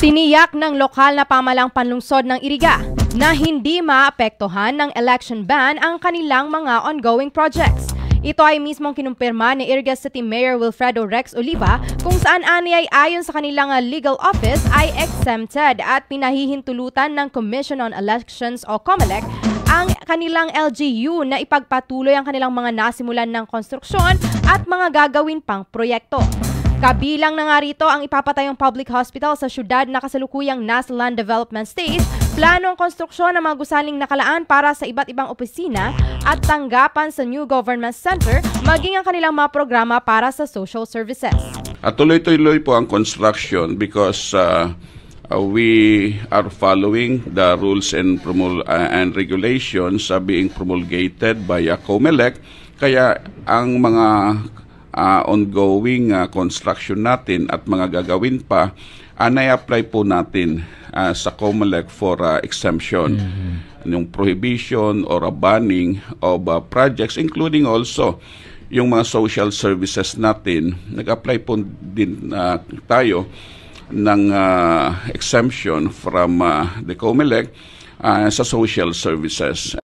Tiniyak ng lokal na pamahalang panlungsod ng Iriga na hindi maapektuhan ng election ban ang kanilang mga ongoing projects. Ito ay mismong kinumpirma ni Iriga City Mayor Wilfredo Rex Oliva kung saan ani ay ayon sa kanilang legal office ay exempted at pinahihintulutan ng Commission on Elections o COMELEC ang kanilang LGU na ipagpatuloy ang kanilang mga nasimulan ng konstruksyon at mga gagawin pang proyekto. Kabilang na nga rito ang ipapatayong public hospital sa syudad na kasalukuyang nasa land development stage, planong konstruksyon ng mga gusaling nakalaan para sa iba't ibang opisina at tanggapan sa new government center, maging ang kanilang mga programa para sa social services. At tuloy-tuloy po ang construction because we are following the rules and regulations being promulgated by COMELEC. Kaya ang mga ongoing construction natin at mga gagawin pa, na-apply po natin sa COMELEC for exemption. Yung prohibition or banning of projects, including also yung mga social services natin. Nag-apply po din tayo ng exemption from the COMELEC sa social services.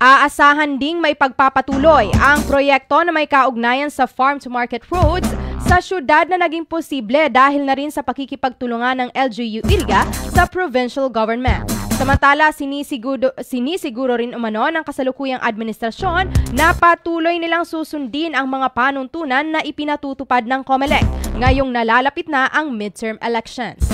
Aasahan ding may pagpapatuloy ang proyekto na may kaugnayan sa farm-to-market roads sa syudad na naging posible dahil na rin sa pakikipagtulungan ng LGU Iriga sa provincial government. Samantala, sinisiguro rin umano ng kasalukuyang administrasyon na patuloy nilang susundin ang mga panuntunan na ipinatutupad ng COMELEC ngayong nalalapit na ang midterm elections.